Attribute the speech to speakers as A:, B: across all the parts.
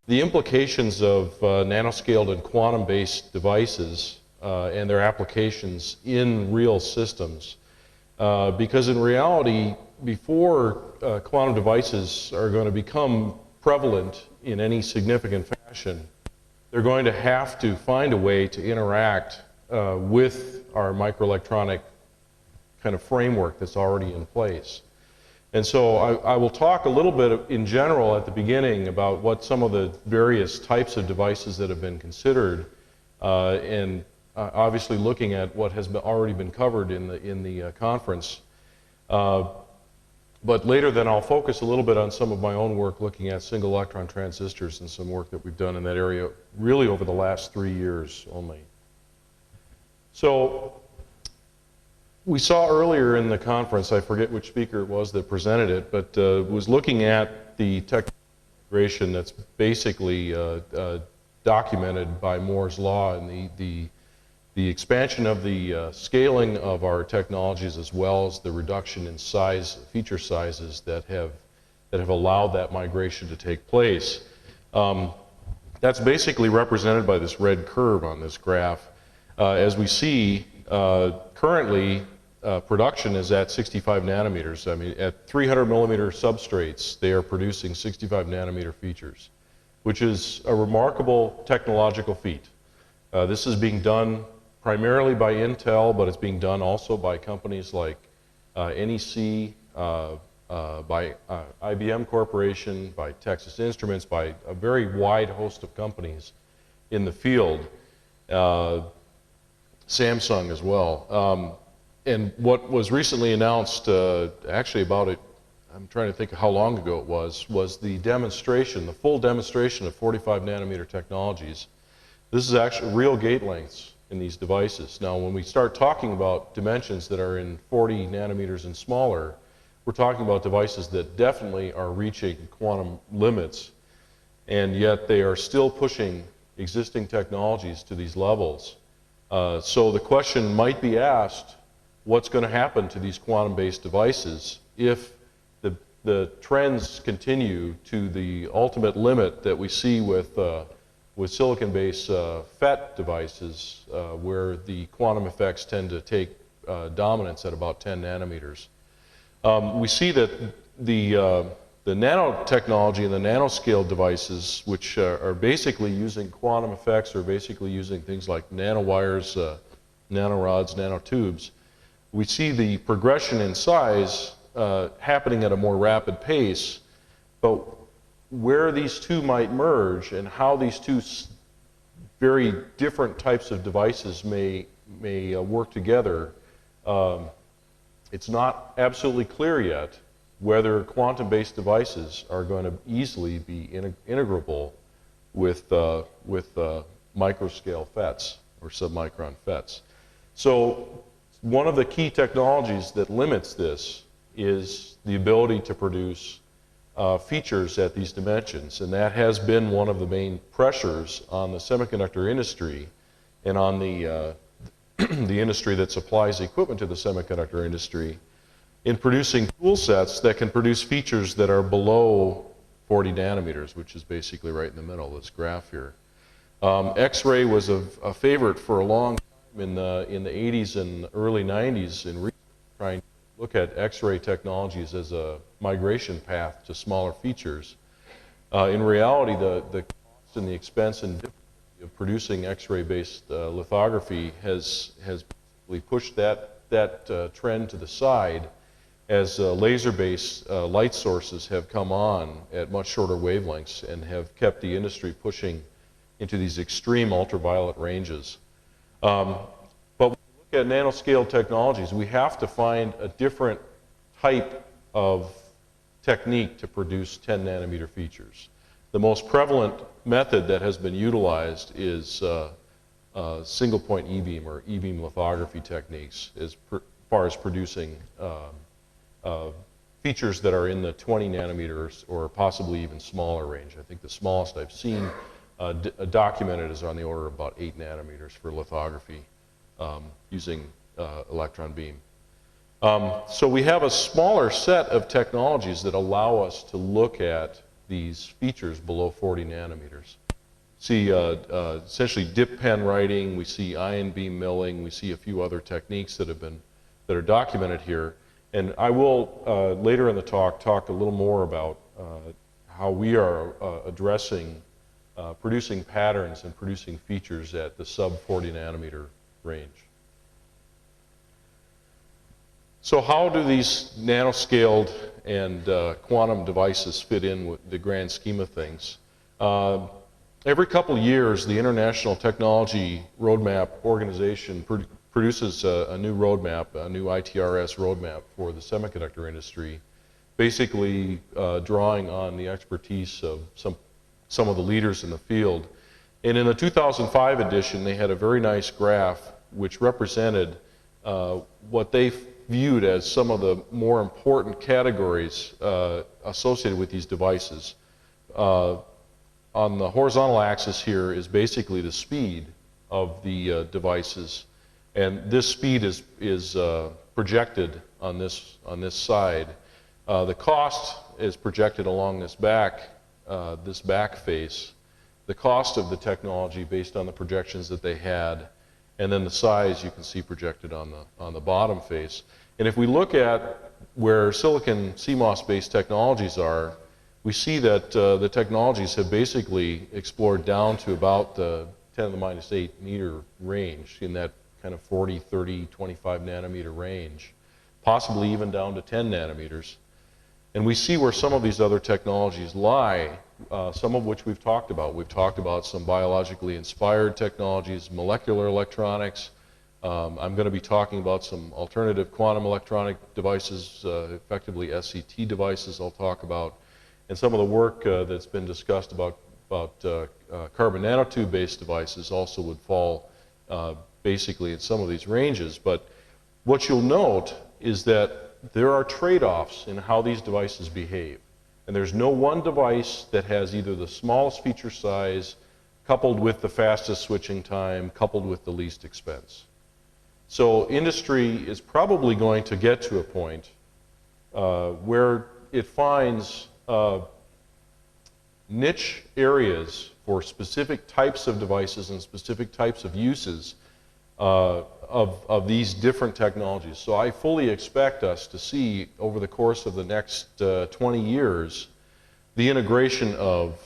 A: The implications of nanoscaled and quantum-based devices and their applications in real systems. Because in reality, before quantum devices are going to become prevalent in any significant fashion, they're going to have to find a way to interact with our microelectronic kind of framework that's already in place. And so I will talk a little bit in general at the beginning about what some of the various types of devices that have been considered, and obviously looking at what has already been covered in the conference. But later then I'll focus a little bit on some of my own work looking at single electron transistors and some work that we've done in that area really over the last 3 years only. So we saw earlier in the conference, I forget which speaker it was that presented it, but was looking at the technology integration that's basically documented by Moore's law and the expansion of the scaling of our technologies as well as the reduction in size, feature sizes that have allowed that migration to take place. That's basically represented by this red curve on this graph. As we see, currently production is at 65 nanometers. I mean, at 300 millimeter substrates, they are producing 65 nanometer features, which is a remarkable technological feat. This is being done primarily by Intel, but it's being done also by companies like NEC, by IBM Corporation, by Texas Instruments, by a very wide host of companies in the field, Samsung as well. And what was recently announced, actually about it, I'm trying to think of how long ago it was the demonstration, the full demonstration of 45 nanometer technologies. This is actually real gate lengths in these devices. Now, when we start talking about dimensions that are in 40 nanometers and smaller, we're talking about devices that definitely are reaching quantum limits, and yet they are still pushing existing technologies to these levels. So the question might be asked, what's going to happen to these quantum-based devices if the trends continue to the ultimate limit that we see with silicon-based FET devices, where the quantum effects tend to take dominance at about 10 nanometers. We see that the nanotechnology and the nanoscale devices, which are basically using quantum effects, or basically using things like nanowires, nanorods, nanotubes, we see the progression in size happening at a more rapid pace, but where these two might merge and how these two very different types of devices may work together, it's not absolutely clear yet whether quantum-based devices are going to easily be integrable with microscale FETs or submicron FETs. So one of the key technologies that limits this is the ability to produce features at these dimensions, and that has been one of the main pressures on the semiconductor industry and on the the industry that supplies equipment to the semiconductor industry in producing tool sets that can produce features that are below 40 nanometers, which is basically right in the middle of this graph here. X-ray was a favorite for a long time in the 80s and early 90s in trying to look at X-ray technologies as a migration path to smaller features. In reality, the cost and the expense and difficulty of producing X-ray based lithography has basically pushed that trend to the side as laser based light sources have come on at much shorter wavelengths and have kept the industry pushing into these extreme ultraviolet ranges. But when we look at nanoscale technologies, we have to find a different type of technique to produce 10 nanometer features. The most prevalent method that has been utilized is single point E-beam or E-beam lithography techniques as far as producing features that are in the 20 nanometers or possibly even smaller range. I think the smallest I've seen documented is on the order of about 8 nanometers for lithography using electron beam. So we have a smaller set of technologies that allow us to look at these features below 40 nanometers. See essentially dip pen writing, we see ion beam milling, we see a few other techniques that are documented here. And I will later in the talk a little more about how we are addressing producing patterns and producing features at the sub 40 nanometer range. So how do these nanoscaled and quantum devices fit in with the grand scheme of things? Every couple of years, the International Technology Roadmap Organization produces a new roadmap, a new ITRs Roadmap for the semiconductor industry, basically drawing on the expertise of some of the leaders in the field. And in the 2005 edition, they had a very nice graph which represented what they viewed as some of the more important categories associated with these devices. On the horizontal axis here is basically the speed of the devices, and this speed is projected on this side. The cost is projected along this back face. The cost of the technology based on the projections that they had, and then the size you can see projected on the bottom face. And if we look at where silicon CMOS-based technologies are, we see that the technologies have basically explored down to about the 10 to the minus 8 meter range, in that kind of 40, 30, 25 nanometer range, possibly even down to 10 nanometers. And we see where some of these other technologies lie, some of which we've talked about. We've talked about some biologically inspired technologies, molecular electronics. I'm going to be talking about some alternative quantum electronic devices, effectively SCT devices I'll talk about. And some of the work that's been discussed about carbon nanotube-based devices also would fall basically in some of these ranges. But what you'll note is that there are trade-offs in how these devices behave. And there's no one device that has either the smallest feature size, coupled with the fastest switching time, coupled with the least expense. So industry is probably going to get to a point where it finds niche areas for specific types of devices and specific types of uses of these different technologies. So I fully expect us to see over the course of the next 20 years the integration of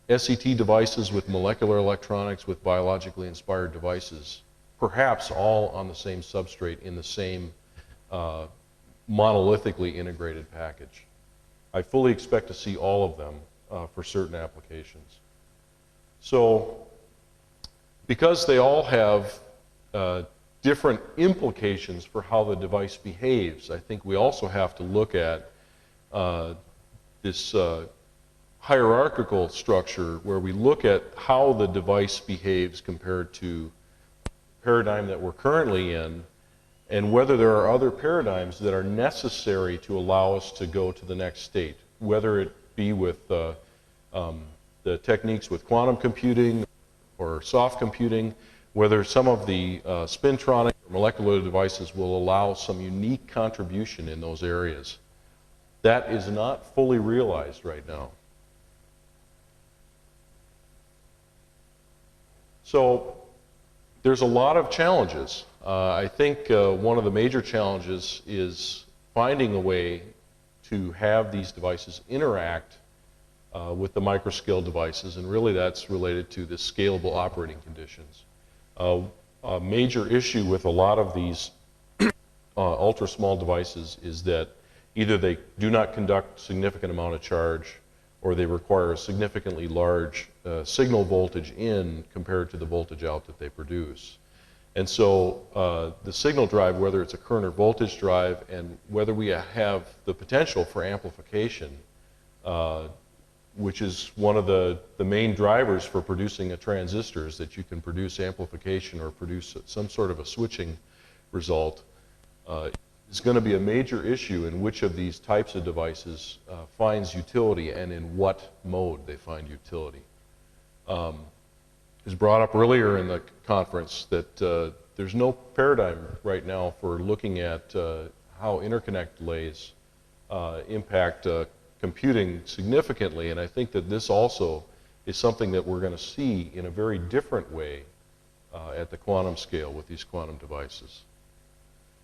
A: SCT devices with molecular electronics, with biologically inspired devices, perhaps all on the same substrate in the same monolithically integrated package. I fully expect to see all of them for certain applications. So, because they all have different implications for how the device behaves, I think we also have to look at this hierarchical structure where we look at how the device behaves compared to the paradigm that we're currently in, and whether there are other paradigms that are necessary to allow us to go to the next state, whether it be with the techniques with quantum computing or soft computing, whether some of the spintronic or molecular devices will allow some unique contribution in those areas. That is not fully realized right now. So there's a lot of challenges. I think one of the major challenges is finding a way to have these devices interact with the microscale devices, and really that's related to the scalable operating conditions. A major issue with a lot of these ultra small devices is that either they do not conduct significant amount of charge, or they require a significantly large signal voltage in compared to the voltage out that they produce. And so the signal drive, whether it's a current or voltage drive, and whether we have the potential for amplification, which is one of the main drivers for producing a transistor, is that you can produce amplification or produce some sort of a switching result, is going to be a major issue in which of these types of devices finds utility and in what mode they find utility. is brought up earlier in the conference, that there's no paradigm right now for looking at how interconnect delays impact computing significantly, and I think that this also is something that we're going to see in a very different way at the quantum scale with these quantum devices.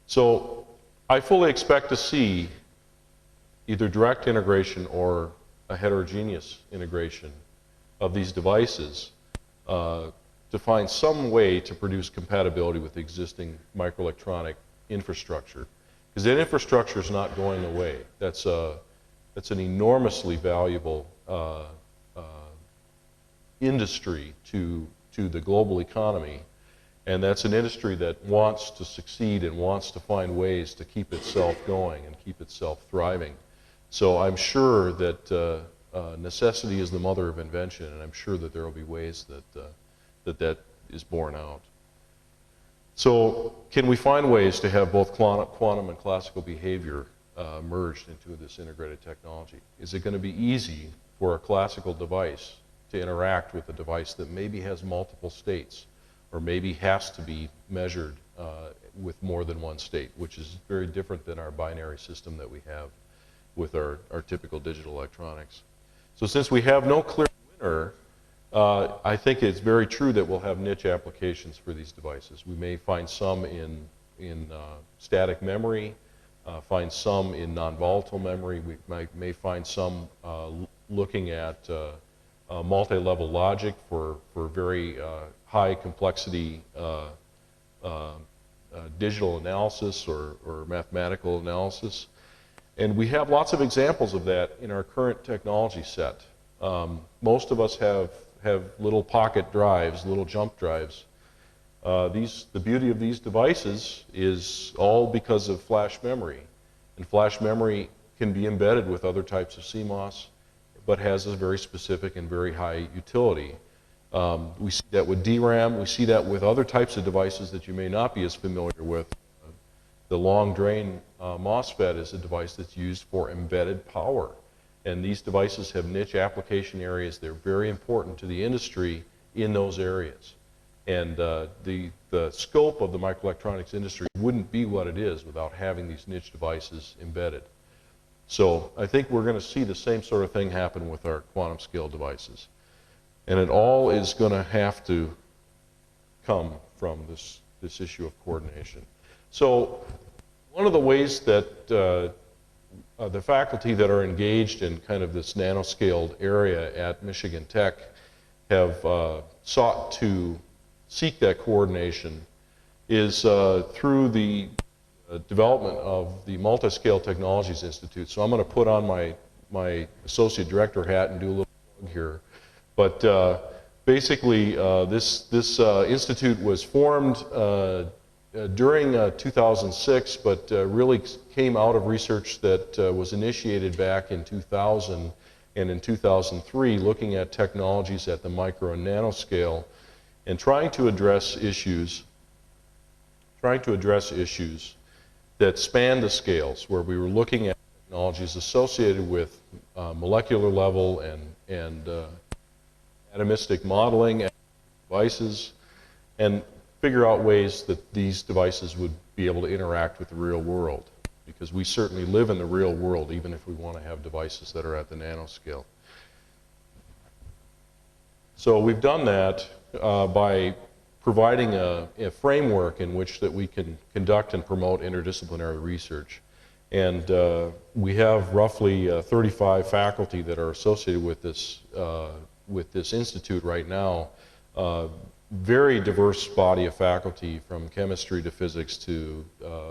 A: So I fully expect to see either direct integration or a heterogeneous integration of these devices to find some way to produce compatibility with existing microelectronic infrastructure. Because that infrastructure is not going away. That's an enormously valuable industry to the global economy. And that's an industry that wants to succeed and wants to find ways to keep itself going and keep itself thriving. So I'm sure that necessity is the mother of invention, and I'm sure that there will be ways that is borne out. So can we find ways to have both quantum and classical behavior merged into this integrated technology? Is it going to be easy for a classical device to interact with a device that maybe has multiple states, or maybe has to be measured with more than one state, which is very different than our binary system that we have with our typical digital electronics. So since we have no clear winner, I think it's very true that we'll have niche applications for these devices. We may find some in static memory, find some in non-volatile memory. We may find some looking at multi-level logic for very high complexity digital analysis or mathematical analysis. And we have lots of examples of that in our current technology set. Most of us have little pocket drives, little jump drives. The beauty of these devices is all because of flash memory. And flash memory can be embedded with other types of CMOS, but has a very specific and very high utility. We see that with DRAM. We see that with other types of devices that you may not be as familiar with. The long drain MOSFET is a device that's used for embedded power. And these devices have niche application areas. They're very important to the industry in those areas. And the scope of the microelectronics industry wouldn't be what it is without having these niche devices embedded. So I think we're going to see the same sort of thing happen with our quantum scale devices. And it all is going to have to come from this issue of coordination. So one of the ways that the faculty that are engaged in kind of this nanoscaled area at Michigan Tech have sought to seek that coordination is through the development of the Multiscale Technologies Institute. So I'm going to put on my associate director hat and do a little plug here. But basically, this institute was formed during 2006, but really came out of research that was initiated back in 2000 and in 2003, looking at technologies at the micro and nanoscale and trying to address issues that span the scales, where we were looking at technologies associated with molecular level and atomistic modeling devices, and figure out ways that these devices would be able to interact with the real world, because we certainly live in the real world even if we want to have devices that are at the nanoscale. So we've done that by providing a framework in which that we can conduct and promote interdisciplinary research. And we have roughly 35 faculty that are associated with this institute right now. Very diverse body of faculty, from chemistry to physics to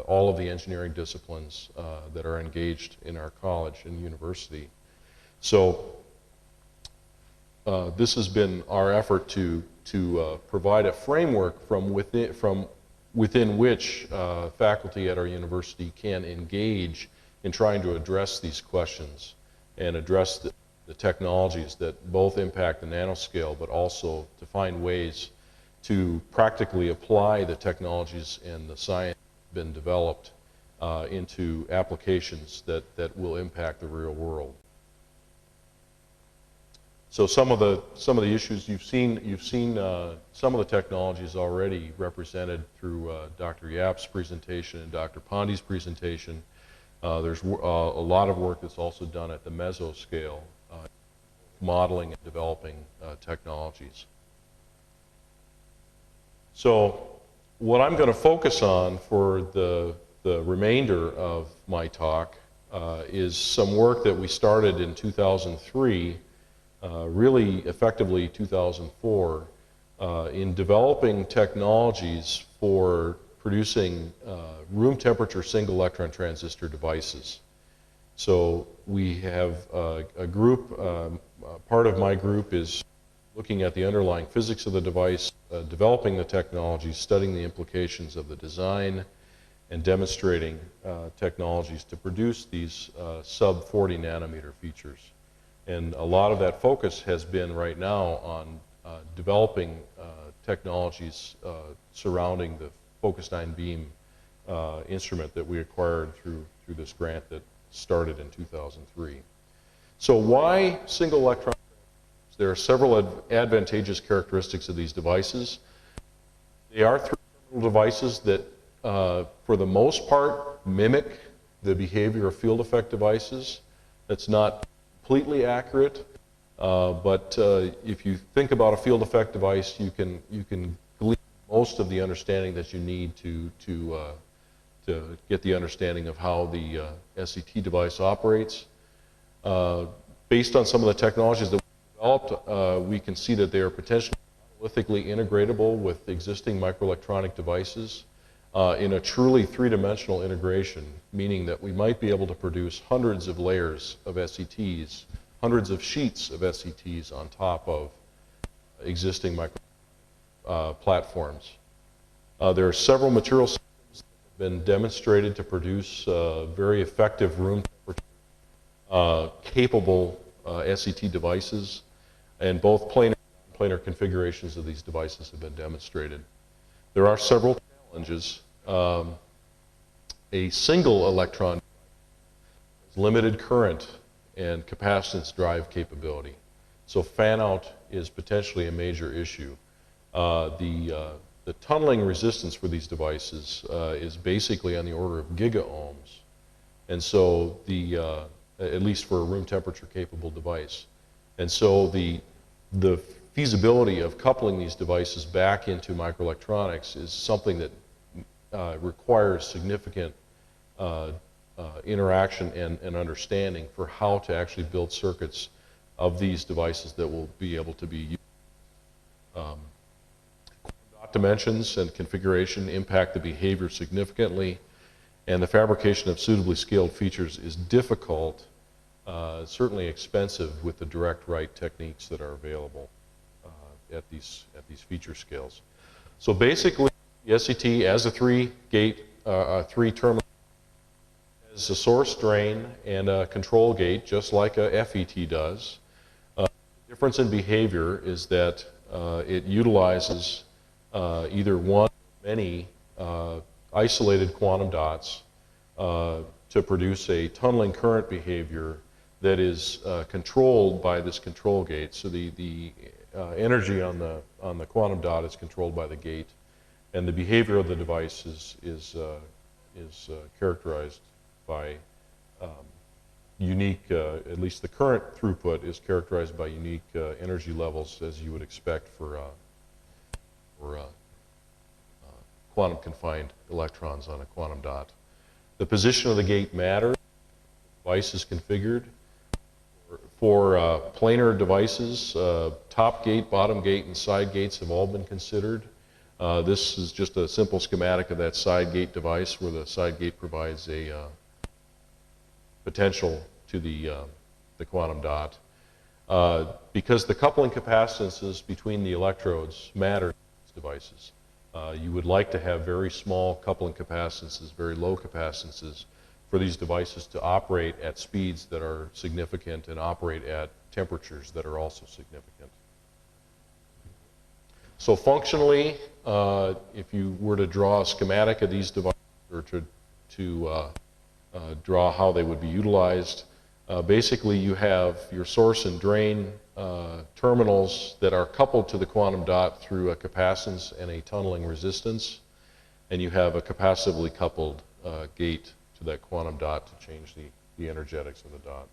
A: all of the engineering disciplines that are engaged in our college and university. So this has been our effort to provide a framework from within which faculty at our university can engage in trying to address these questions and address the technologies that both impact the nanoscale, but also to find ways to practically apply the technologies and the science that's been developed into applications that will impact the real world. So some of the issues you've seen some of the technologies already represented through Dr. Yap's presentation and Dr. Pondi's presentation. There's a lot of work that's also done at the mesoscale, modeling and developing technologies. So what I'm going to focus on for the remainder of my talk is some work that we started in 2003, really effectively 2004, in developing technologies for producing room temperature single electron transistor devices. So we have a group, part of my group is looking at the underlying physics of the device, developing the technology, studying the implications of the design, and demonstrating technologies to produce these sub 40 nanometer features. And a lot of that focus has been right now on developing technologies surrounding the Focus 9 beam instrument that we acquired through this grant that started in 2003. So why single electron? There are several advantageous characteristics of these devices. They are three-terminal devices that, for the most part, mimic the behavior of field effect devices. That's not completely accurate, but if you think about a field effect device, you can glean most of the understanding that you need to get the understanding of how the SET device operates. Based on some of the technologies that we developed, we can see that they are potentially monolithically integratable with existing microelectronic devices in a truly three-dimensional integration, meaning that we might be able to produce hundreds of layers of SETs, hundreds of sheets of SETs on top of existing platforms. There are several material systems that have been demonstrated to produce very effective room temperature capable SET devices, and both planar and non-planar configurations of these devices have been demonstrated. There are several challenges. A single electron has limited current and capacitance drive capability, so fan-out is potentially a major issue. The tunneling resistance for these devices is basically on the order of giga-ohms, and so at least for a room temperature capable device. And so the feasibility of coupling these devices back into microelectronics is something that requires significant interaction and understanding for how to actually build circuits of these devices that will be able to be used. Dot dimensions and configuration impact the behavior significantly, and the fabrication of suitably scaled features is difficult, certainly expensive with the direct write techniques that are available at these feature scales. So basically, the SET as a three-terminal has a source drain and a control gate, just like a FET does. The difference in behavior is that it utilizes either one or many isolated quantum dots to produce a tunneling current behavior that is controlled by this control gate. So the energy on the quantum dot is controlled by the gate, and the behavior of the device is characterized by unique, at least the current throughput is characterized by unique energy levels, as you would expect for quantum confined electrons on a quantum dot. The position of the gate matters. The device is configured. For planar devices, top gate, bottom gate, and side gates have all been considered. This is just a simple schematic of that side gate device, where the side gate provides a potential to the quantum dot. Because the coupling capacitances between the electrodes matter in these devices. You would like to have very small coupling capacitances, very low capacitances, for these devices to operate at speeds that are significant and operate at temperatures that are also significant. So functionally, if you were to draw a schematic of these devices, or to draw how they would be utilized, Basically, you have your source and drain terminals that are coupled to the quantum dot through a capacitance and a tunneling resistance, and you have a capacitively coupled gate to that quantum dot to change the energetics of the dot.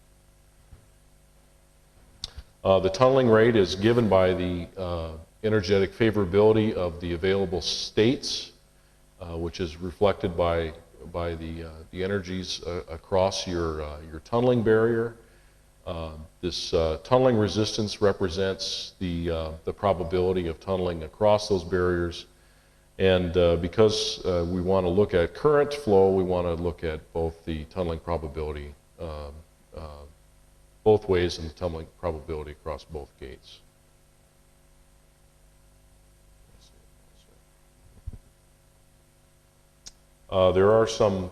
A: The tunneling rate is given by the energetic favorability of the available states, which is reflected by the energies across your tunneling barrier. This tunneling resistance represents the probability of tunneling across those barriers. And because we want to look at current flow, we want to look at both the tunneling probability both ways and the tunneling probability across both gates. There are some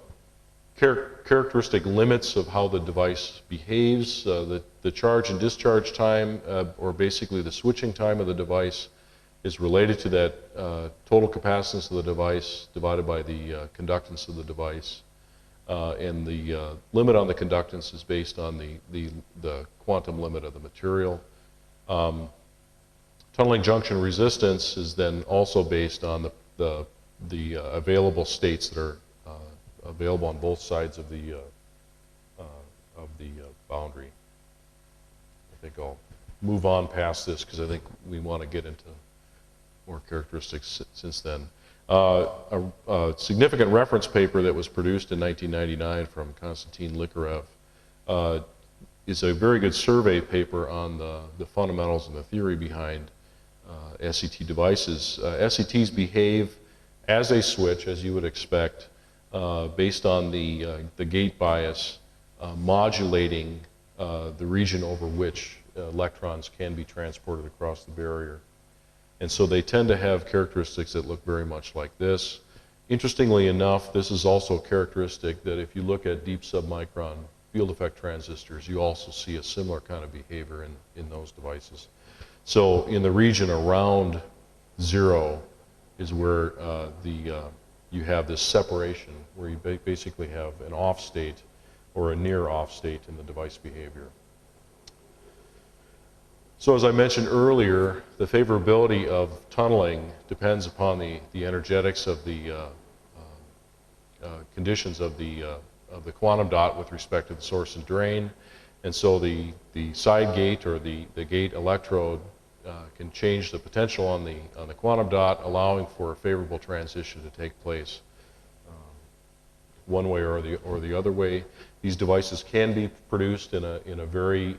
A: characteristic limits of how the device behaves. The charge and discharge time, or basically the switching time of the device, is related to that total capacitance of the device divided by the conductance of the device. And the limit on the conductance is based on the quantum limit of the material. Tunneling junction resistance is then also based on the available states that are available on both sides of the boundary. I think I'll move on past this because I think we want to get into more characteristics since then. A significant reference paper that was produced in 1999 from Konstantin Likarev is a very good survey paper on the fundamentals and the theory behind SET devices. SETs behave as a switch, as you would expect, based on the gate bias, modulating the region over which electrons can be transported across the barrier. And so they tend to have characteristics that look very much like this. Interestingly enough, this is also a characteristic that if you look at deep submicron field effect transistors, you also see a similar kind of behavior in those devices. So in the region around 0 is where you have this separation, where you basically have an off state or a near off state in the device behavior. So as I mentioned earlier, the favorability of tunneling depends upon the energetics of the conditions of the quantum dot with respect to the source and drain. And so the side gate or the gate electrode can change the potential on the quantum dot, allowing for a favorable transition to take place one way or the other way. These devices can be produced in a very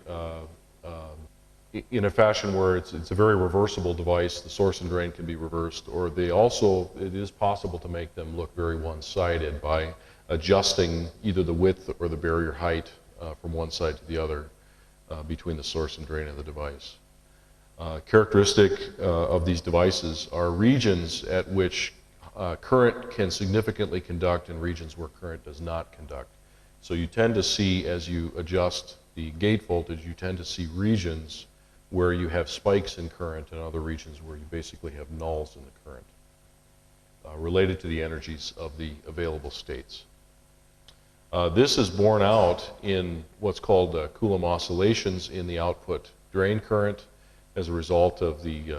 A: in a fashion where it's a very reversible device. The source and drain can be reversed, or it is possible to make them look very one-sided by adjusting either the width or the barrier height from one side to the other between the source and drain of the device. Characteristic of these devices are regions at which current can significantly conduct and regions where current does not conduct. So you tend to see, as you adjust the gate voltage, you tend to see regions where you have spikes in current and other regions where you basically have nulls in the current, related to the energies of the available states. This is borne out in what's called Coulomb oscillations in the output drain current as a result of the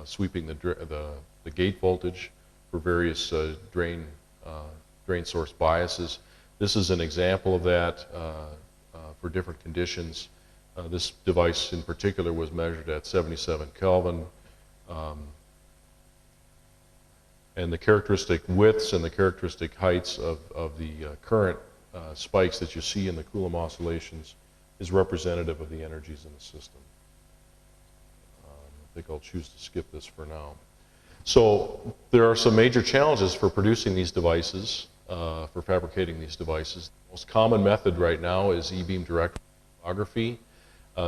A: sweeping the gate voltage for various drain source biases. This is an example of that for different conditions. This device in particular was measured at 77 Kelvin. And the characteristic widths and the characteristic heights of the current spikes that you see in the Coulomb oscillations is representative of the energies in the system. I think I'll choose to skip this for now. So there are some major challenges for producing these devices, for fabricating these devices. The most common method right now is E-beam direct lithography.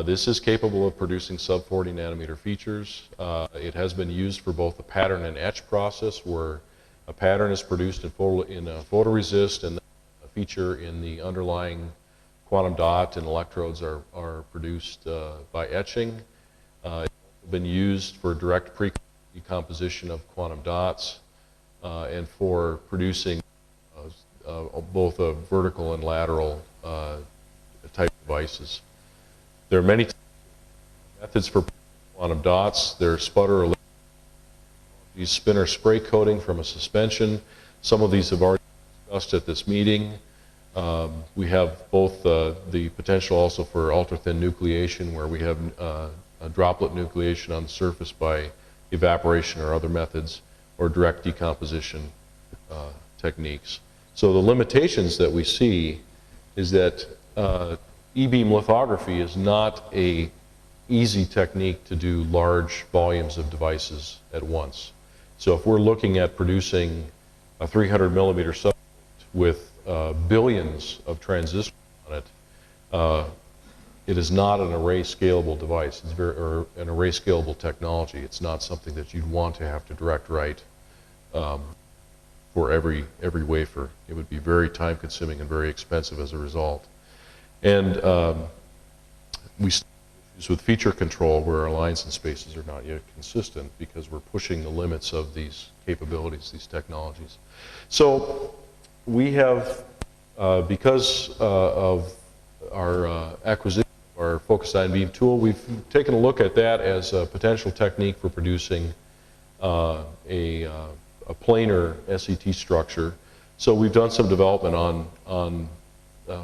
A: This is capable of producing sub-40 nanometer features. It has been used for both the pattern and etch process, where a pattern is produced in a photoresist and a feature in the underlying quantum dot and electrodes are produced by etching. It's been used for direct pre-decomposition of quantum dots and for producing both a vertical and lateral type devices. There are many methods for quantum dots. There are sputter, spinner spray coating from a suspension. Some of these have already been discussed at this meeting. We have both the potential also for ultra-thin nucleation, where we have a droplet nucleation on the surface by evaporation or other methods, or direct decomposition techniques. So the limitations that we see is that E-beam lithography is not an easy technique to do large volumes of devices at once. So if we're looking at producing a 300 millimeter substrate with billions of transistors on it, it is not an array scalable device. It's or an array scalable technology. It's not something that you'd want to have to direct write for every wafer. It would be very time consuming and very expensive as a result. And we still have issues with feature control where our lines and spaces are not yet consistent because we're pushing the limits of these capabilities, these technologies. So we have, because of our acquisition of our focused ion beam tool, we've taken a look at that as a potential technique for producing a planar SET structure. So we've done some development on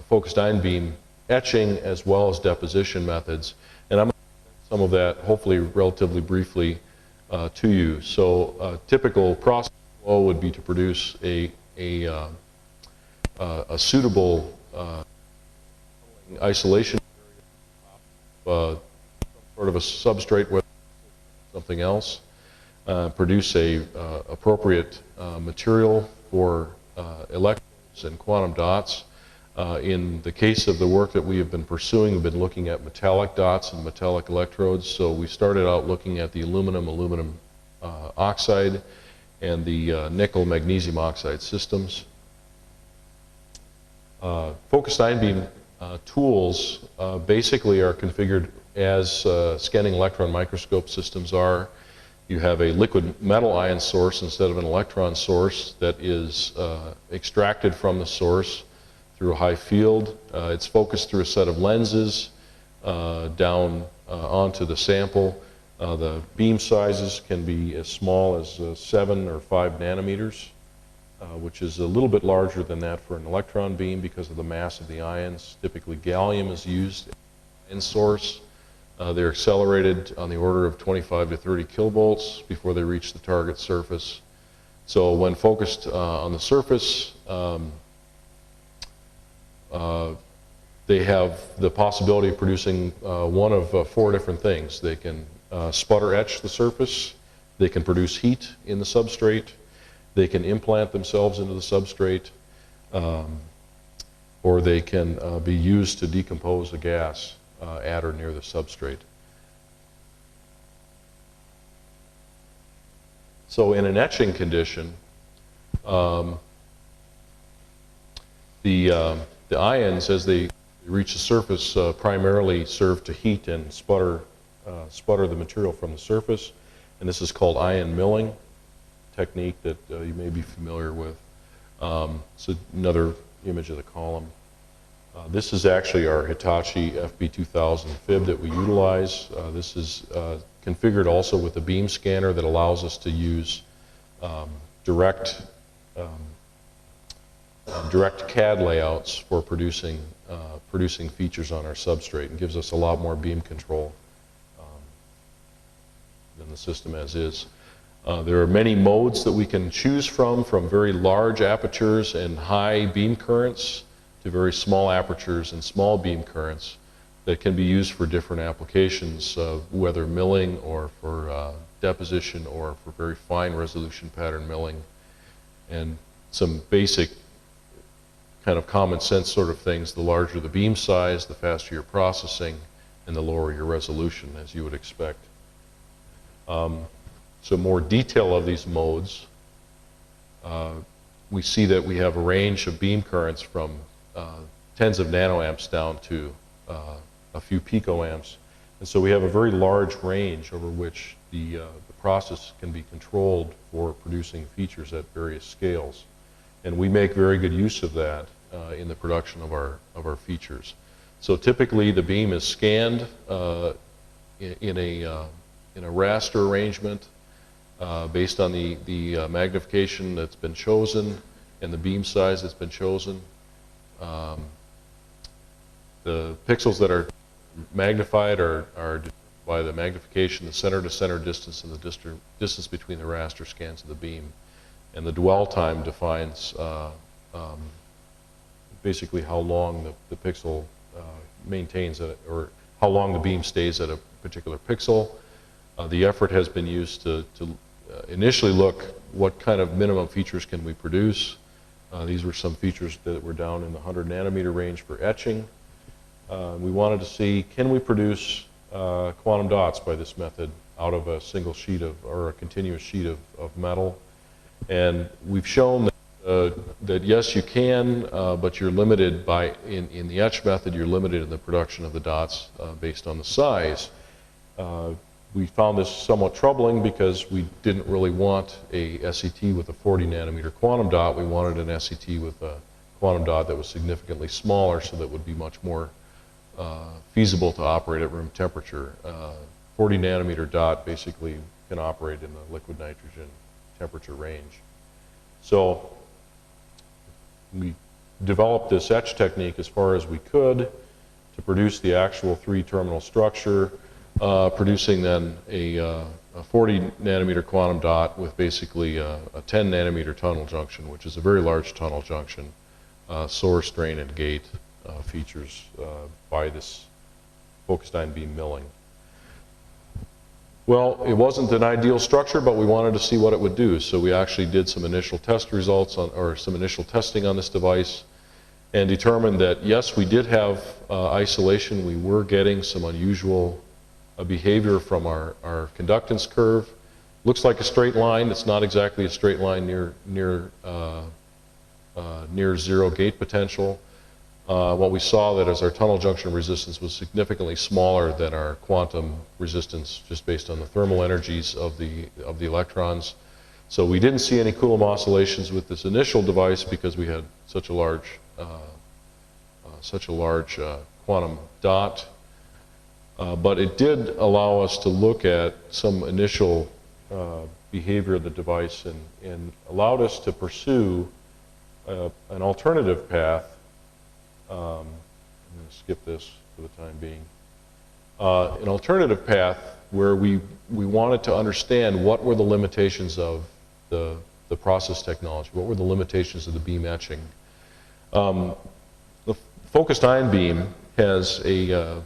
A: focused ion beam etching as well as deposition methods, and I'm going to present some of that hopefully relatively briefly to you. So a typical process flow would be to produce a suitable isolation, some sort of a substrate with something else, produce a appropriate material for electrodes and quantum dots. In the case of the work that we have been pursuing, we've been looking at metallic dots and metallic electrodes. So we started out looking at the aluminum oxide and the nickel magnesium oxide systems. Focused ion beam tools basically are configured as scanning electron microscope systems are. You have a liquid metal ion source instead of an electron source that is extracted from the source through a high field. It's focused through a set of lenses down onto the sample. The beam sizes can be as small as 7 or 5 nanometers, which is a little bit larger than that for an electron beam because of the mass of the ions. Typically gallium is used in source. They're accelerated on the order of 25 to 30 kilovolts before they reach the target surface. So when focused on the surface, they have the possibility of producing one of 4 different things. They can sputter etch the surface, they can produce heat in the substrate, they can implant themselves into the substrate, or they can be used to decompose a gas at or near the substrate. So in an etching condition, the ions, as they reach the surface, primarily serve to heat and sputter the material from the surface, and this is called ion milling technique that you may be familiar with. So another image of the column. This is actually our Hitachi FB2000 fib that we utilize. This is configured also with a beam scanner that allows us to use direct CAD layouts for producing features on our substrate, and gives us a lot more beam control than the system as is. There are many modes that we can choose from very large apertures and high beam currents to very small apertures and small beam currents that can be used for different applications, whether milling or for deposition or for very fine resolution pattern milling, and some basic kind of common sense sort of things. The larger the beam size, the faster your processing, and the lower your resolution, as you would expect. So more detail of these modes, we see that we have a range of beam currents from tens of nanoamps down to a few picoamps. And so we have a very large range over which the process can be controlled for producing features at various scales. And we make very good use of that in the production of our features. So typically the beam is scanned in a raster arrangement based on the magnification that's been chosen and the beam size that's been chosen. The pixels that are magnified are by the magnification, the center-to-center distance, and the distance between the raster scans of the beam. And the dwell time defines basically how long the pixel maintains it, or how long the beam stays at a particular pixel. The effort has been used to initially look what kind of minimum features can we produce. These were some features that were down in the 100 nanometer range for etching. We wanted to see, can we produce quantum dots by this method out of a single sheet or a continuous sheet of metal. And we've shown that yes, you can, but you're limited in the etch method, you're limited in the production of the dots based on the size. We found this somewhat troubling because we didn't really want a SET with a 40 nanometer quantum dot. We wanted an SET with a quantum dot that was significantly smaller, so that would be much more feasible to operate at room temperature. 40 nanometer dot basically can operate in the liquid nitrogen temperature range. So we developed this etch technique as far as we could to produce the actual 3-terminal structure, producing then a 40 nanometer quantum dot with basically a 10 nanometer tunnel junction, which is a very large tunnel junction, source, drain, and gate features by this focused ion beam milling. Well, it wasn't an ideal structure, but we wanted to see what it would do. So we actually did some initial test results or some initial testing on this device and determined that yes, we did have isolation. We were getting some unusual behavior from our conductance curve. Looks like a straight line. It's not exactly a straight line near zero gate potential. What we saw that as our tunnel junction resistance was significantly smaller than our quantum resistance, just based on the thermal energies of the electrons. So we didn't see any Coulomb oscillations with this initial device because we had such a large quantum dot. But it did allow us to look at some initial behavior of the device and allowed us to pursue an alternative path. I'm going to skip this for the time being. An alternative path where we wanted to understand what were the limitations of the process technology, what were the limitations of the beam etching. The focused ion beam has an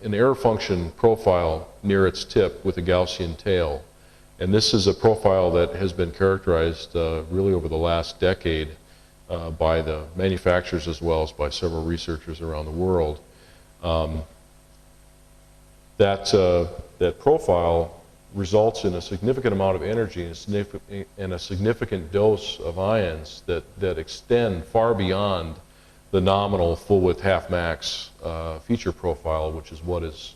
A: error function profile near its tip with a Gaussian tail. And this is a profile that has been characterized really over the last decade by the manufacturers as well as by several researchers around the world. That profile results in a significant amount of energy and a significant dose of ions that extend far beyond the nominal full width half max feature profile, which is what is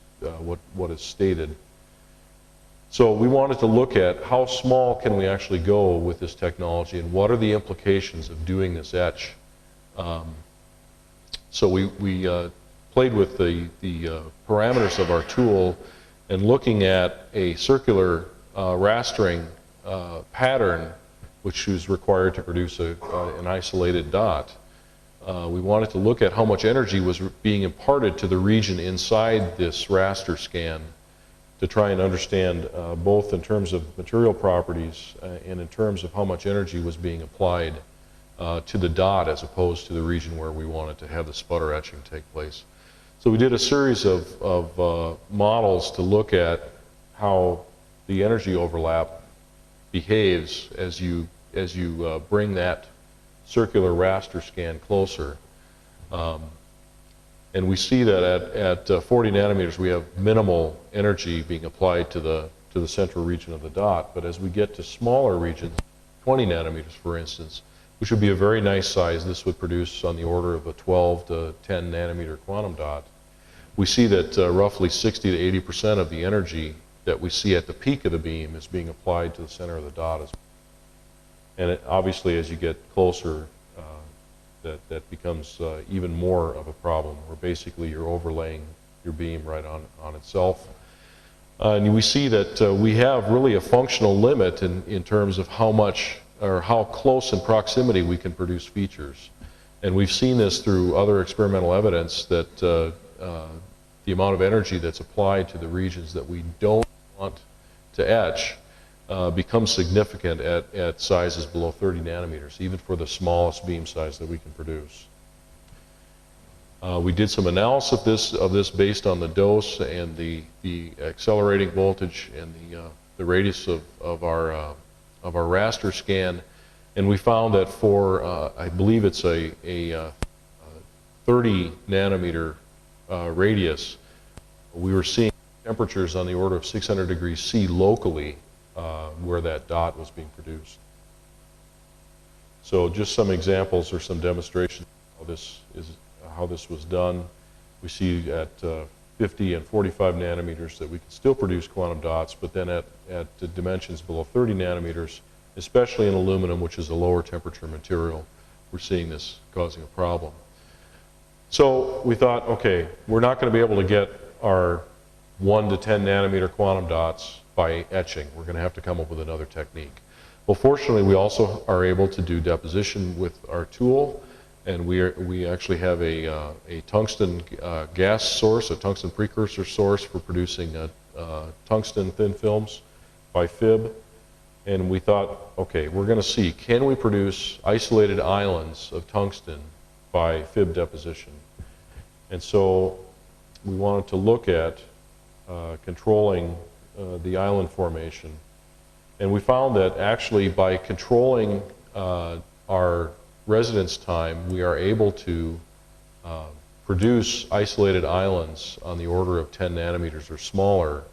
A: stated. So we wanted to look at how small can we actually go with this technology and what are the implications of doing this etch. So we played with the parameters of our tool and looking at a circular rastering pattern which was required to produce an isolated dot. We wanted to look at how much energy was being imparted to the region inside this raster scan to try and understand both in terms of material properties and in terms of how much energy was being applied to the dot as opposed to the region where we wanted to have the sputter etching take place. So we did a series of models to look at how the energy overlap behaves as you bring that circular raster scan closer. And we see that at 40 nanometers we have minimal energy being applied to the central region of the dot, but as we get to smaller regions, 20 nanometers for instance, which would be a very nice size, this would produce on the order of a 12 to 10 nanometer quantum dot, we see that roughly 60 to 80% of the energy that we see at the peak of the beam is being applied to the center of the dot. And obviously as you get closer, that becomes even more of a problem, where basically you're overlaying your beam right on itself. And we see that we have really a functional limit in terms of how much or how close in proximity we can produce features. And we've seen this through other experimental evidence that the amount of energy that's applied to the regions that we don't want to etch becomes significant at sizes below 30 nanometers, even for the smallest beam size that we can produce. We did some analysis of this based on the dose and the accelerating voltage and the radius of our raster scan, and we found that for I believe it's a 30 nanometer radius, we were seeing temperatures on the order of 600 degrees C locally where that dot was being produced. So just some examples or some demonstrations of how this was done. We see at 50 and 45 nanometers that we can still produce quantum dots, but then at the dimensions below 30 nanometers, especially in aluminum, which is a lower temperature material, we're seeing this causing a problem. So we thought, okay, we're not going to be able to get our 1 to 10 nanometer quantum dots by etching. We're going to have to come up with another technique. Well, fortunately, we also are able to do deposition with our tool, and we actually have a tungsten gas source, a tungsten precursor source for producing tungsten thin films by fib. And we thought, okay, we're going to see, can we produce isolated islands of tungsten by fib deposition? And so we wanted to look at controlling the island formation. And we found that actually by controlling our residence time, we are able to produce isolated islands on the order of 10 nanometers or smaller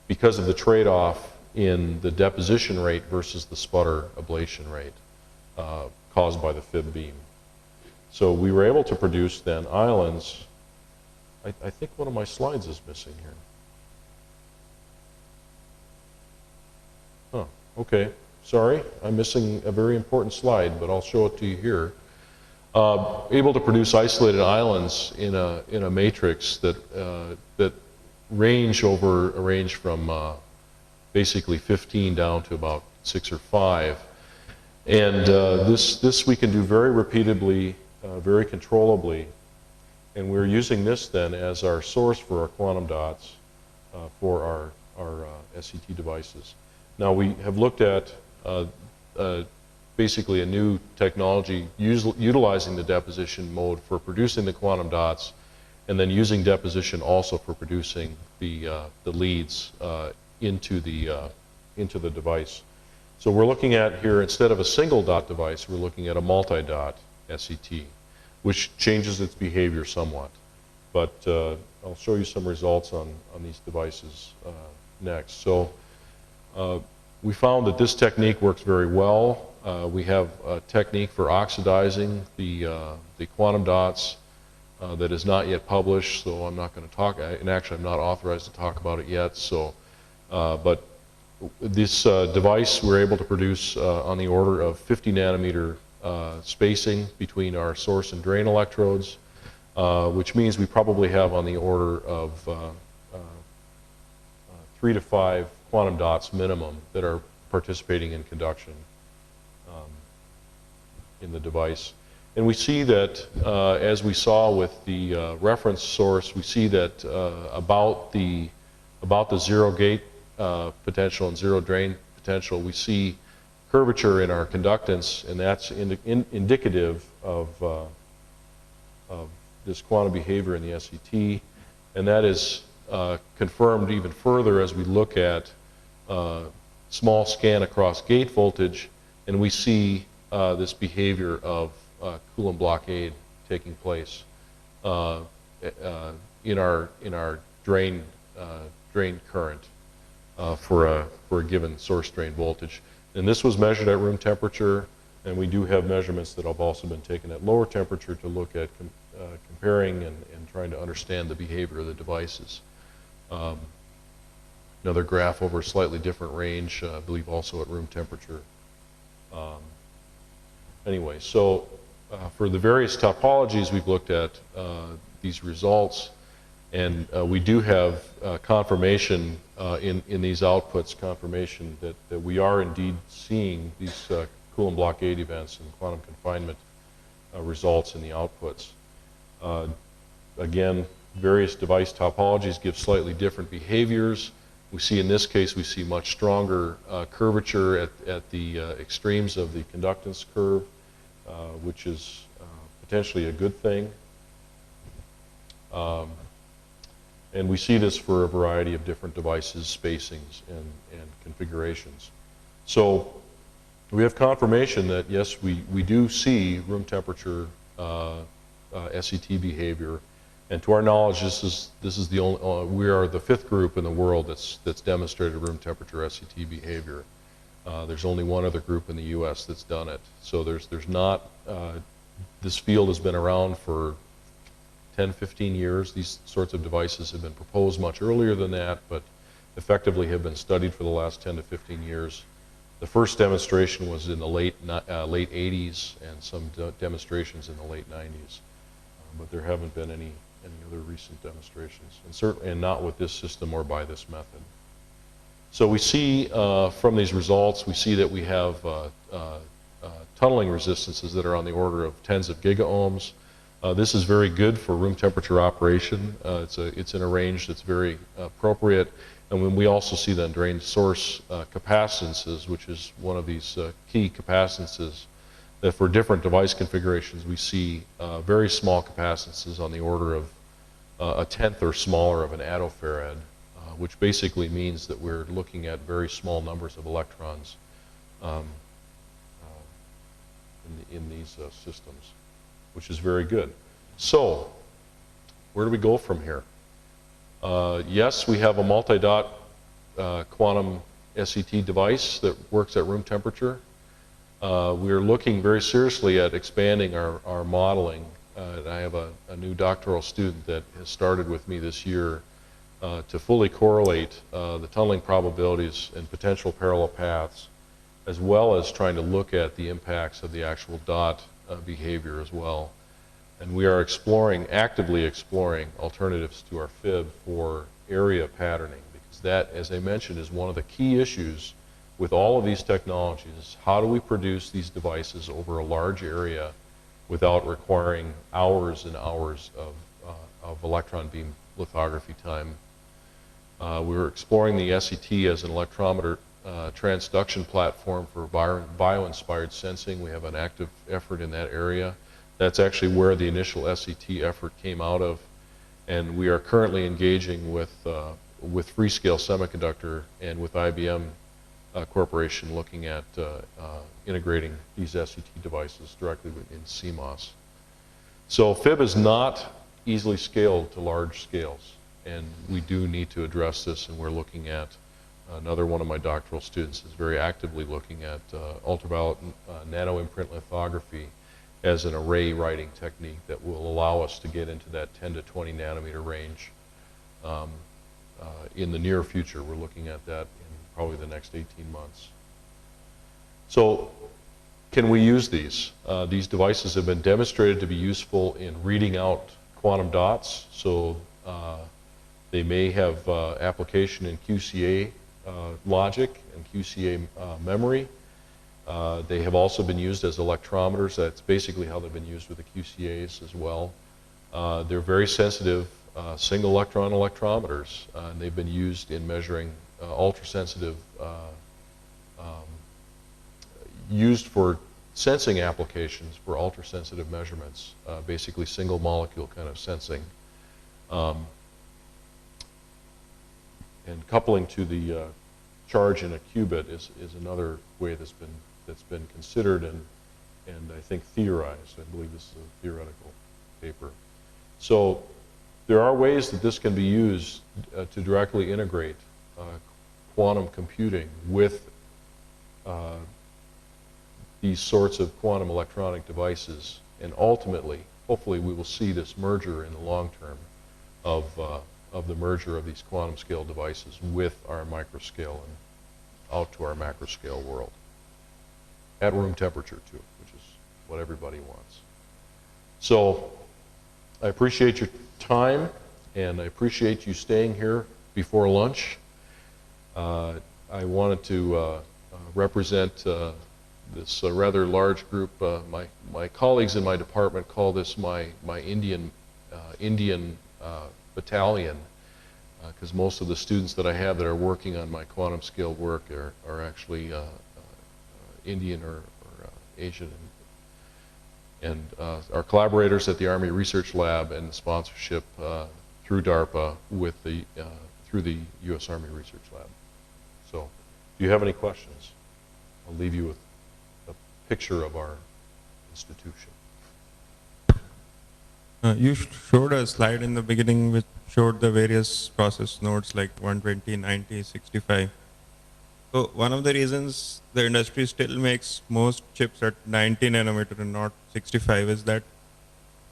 A: because of the trade-off in the deposition rate versus the sputter ablation rate caused by the fib beam. So we were able to produce then islands. I think one of my slides is missing here. Oh, okay. Sorry, I'm missing a very important slide, but I'll show it to you here. Able to produce isolated islands in a matrix that range from basically 15 down to about 6 or 5, and this we can do very repeatably, very controllably, and we're using this then as our source for our quantum dots for our SET devices. Now we have looked at basically a new technology utilizing the deposition mode for producing the quantum dots, and then using deposition also for producing the leads into the device. So we're looking at here, instead of a single dot device, we're looking at a multi-dot SET, which changes its behavior somewhat. But I'll show you some results on these devices next. So we found that this technique works very well. We have a technique for oxidizing the quantum dots that is not yet published, so I'm not going to talk, and actually I'm not authorized to talk about it yet. So, but this device we're able to produce on the order of 50 nanometer spacing between our source and drain electrodes, which means we probably have on the order of 3 to 5 quantum dots minimum that are participating in conduction in the device. And we see that, as we saw with the reference source, we see that about the zero gate potential and zero drain potential, we see curvature in our conductance, and that's indicative of this quantum behavior in the SET, and that is confirmed even further as we look at small scan across gate voltage, and we see this behavior of Coulomb blockade taking place in our drain current for a given source drain voltage. And this was measured at room temperature, and we do have measurements that have also been taken at lower temperature to look at comparing and trying to understand the behavior of the devices. Another graph over a slightly different range, I believe also at room temperature. anyway, so for the various topologies we've looked at these results, and we do have confirmation in these outputs, confirmation that we are indeed seeing these Coulomb blockade events and quantum confinement results in the outputs. Again, various device topologies give slightly different behaviors. We see in this case, we see much stronger curvature at the extremes of the conductance curve, which is potentially a good thing. And we see this for a variety of different devices, spacings, and configurations. So we have confirmation that, yes, we do see room temperature SET behavior. And to our knowledge, this is the only, we are the 5th group in the world that's demonstrated room temperature SET behavior. There's only one other group in the U.S. that's done it. So there's not, this field has been around for 10, 15 years. These sorts of devices have been proposed much earlier than that, but effectively have been studied for the last 10 to 15 years. The first demonstration was in the late 80s, and some demonstrations in the late 90s. But there haven't been any other recent demonstrations, and certainly and not with this system or by this method. So we see from these results, we see that we have tunneling resistances that are on the order of tens of gigaohms. This is very good for room temperature operation. It's in a range that's very appropriate. And when we also see then drain source capacitances, which is one of these key capacitances, that for different device configurations we see very small capacitances on the order of a tenth or smaller of an attofarad, which basically means that we're looking at very small numbers of electrons in these systems, which is very good. So, where do we go from here? Yes, we have a multi-dot quantum SET device that works at room temperature. We are looking very seriously at expanding our modeling. I have a new doctoral student that has started with me this year to fully correlate the tunneling probabilities and potential parallel paths, as well as trying to look at the impacts of the actual dot behavior as well. And we are actively exploring alternatives to our fib for area patterning, because that, as I mentioned, is one of the key issues with all of these technologies. How do we produce these devices over a large area without requiring hours and hours of electron beam lithography time? We're exploring the SET as an electrometer transduction platform for bio-inspired sensing. We have an active effort in that area. That's actually where the initial SET effort came out of, and we are currently engaging with Freescale Semiconductor and with IBM Corporation, looking at integrating these SET devices directly in CMOS. So fib is not easily scaled to large scales, and we do need to address this, and we're looking at, another one of my doctoral students is very actively looking at ultraviolet nano imprint lithography as an array writing technique that will allow us to get into that 10 to 20 nanometer range in the near future. We're looking at that in probably the next 18 months. So can we use these? These devices have been demonstrated to be useful in reading out quantum dots, so they may have application in QCA logic and QCA memory. They have also been used as electrometers. That's basically how they've been used with the QCAs as well. They're very sensitive single electron electrometers, and they've been used in measuring ultrasensitive, used for sensing applications for ultrasensitive measurements, basically single molecule kind of sensing. And coupling to the charge in a qubit is another way that's been considered and I think theorized. I believe this is a theoretical paper. So there are ways that this can be used to directly integrate quantum computing with these sorts of quantum electronic devices, and ultimately, hopefully, we will see this merger in the long term of the merger of these quantum scale devices with our microscale and out to our macroscale world at room temperature too, which is what everybody wants. So I appreciate your time, and I appreciate you staying here before lunch. I wanted to represent this rather large group. My colleagues in my department call this my Indian battalion, because most of the students that I have that are working on my quantum scale work are actually Indian or Asian, and our collaborators at the Army Research Lab and the sponsorship through DARPA with the through the U.S. Army Research Lab. So, do you have any questions? I'll leave you with a picture of our institution.
B: You showed a slide in the beginning which showed the various process nodes like 120, 90, 65. So one of the reasons the industry still makes most chips at 90 nanometer and not 65 is that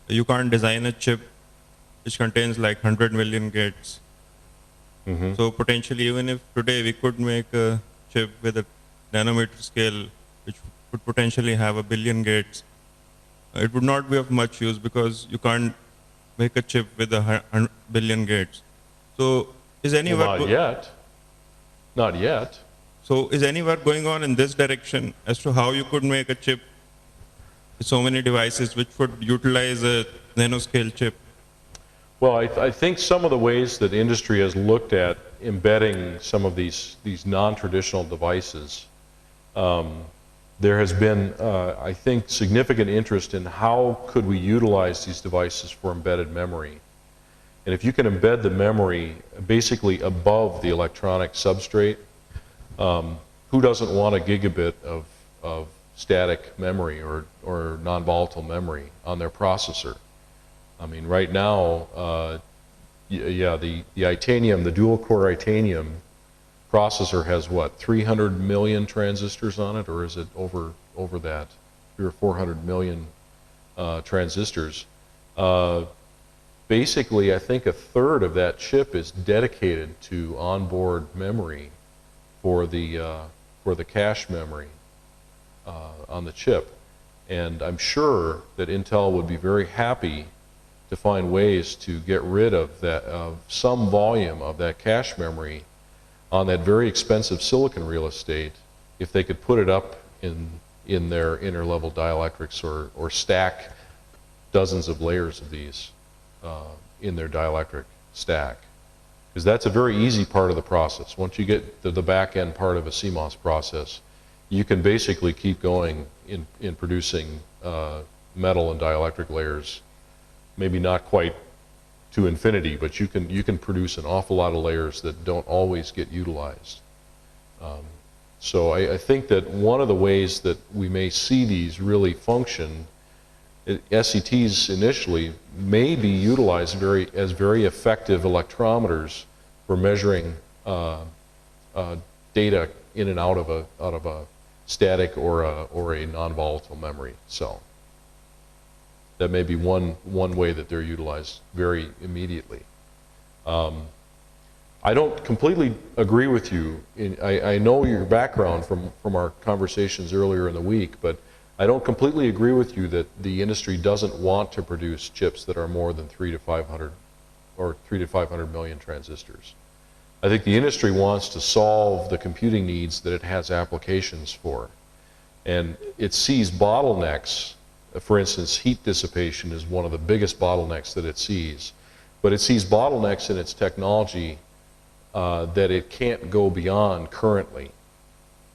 B: you can't design a chip which contains like 100 million gates.
A: Mm-hmm.
B: So potentially, even if today we could make a chip with a nanometer scale which could potentially have 1 billion gates, it would not be of much use because you can't make a chip with 1 billion gates. So is any work
A: not yet. Not yet.
B: So is any work going on in this direction as to how you could make a chip with so many devices which would utilize a nanoscale chip?
A: Well, I think some of the ways that industry has looked at embedding some of these non-traditional devices, there has been, I think, significant interest in how could we utilize these devices for embedded memory. And if you can embed the memory basically above the electronic substrate, who doesn't want a gigabit of static memory or non-volatile memory on their processor? I mean, right now, yeah, the Itanium, the dual-core Itanium processor has what, 300 million transistors on it, or is it over that, 300 or 400 million transistors? Basically, I think a third of that chip is dedicated to onboard memory for the cache memory on the chip, and I'm sure that Intel would be very happy to find ways to get rid of that, of some volume of that cache memory on that very expensive silicon real estate, if they could put it up in their inner level dielectrics or stack dozens of layers of these in their dielectric stack. Because that's a very easy part of the process. Once you get to the back end part of a CMOS process, you can basically keep going in producing metal and dielectric layers. Maybe not quite to infinity, but you can produce an awful lot of layers that don't always get utilized. So I think that one of the ways that we may see these really function, SETs initially may be utilized as very effective electrometers for measuring data in and out of a static or a non-volatile memory cell. That may be one way that they're utilized very immediately. I don't completely agree with you. I know your background from our conversations earlier in the week, but I don't completely agree with you that the industry doesn't want to produce chips that are more than 300 to 500 or 300 to 500 million transistors. I think the industry wants to solve the computing needs that it has applications for, and it sees bottlenecks. For instance, heat dissipation is one of the biggest bottlenecks that it sees. But it sees bottlenecks in its technology that it can't go beyond currently.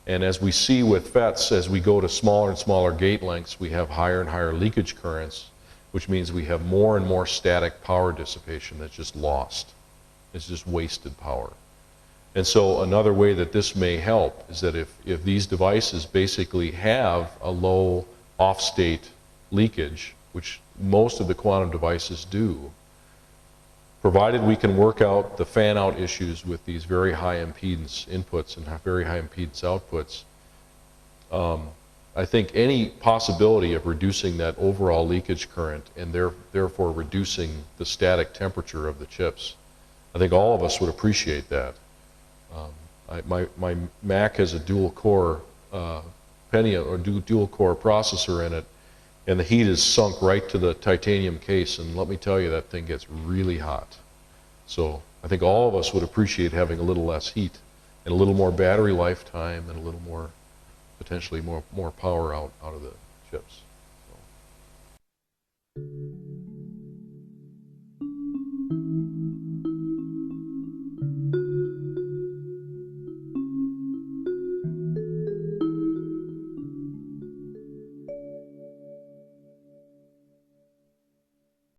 A: And as we see with FETs, as we go to smaller and smaller gate lengths, we have higher and higher leakage currents, which means we have more and more static power dissipation that's just lost. It's just wasted power. And so another way that this may help is that if these devices basically have a low off-state leakage, which most of the quantum devices do, provided we can work out the fan-out issues with these very high impedance inputs and very high impedance outputs, I think any possibility of reducing that overall leakage current and therefore reducing the static temperature of the chips, I think all of us would appreciate that. My Mac has a dual-core Pentium or dual-core processor in it, and the heat is sunk right to the titanium case, and let me tell you, that thing gets really hot. So I think all of us would appreciate having a little less heat and a little more battery lifetime and a little more, potentially more power out of the chips. So.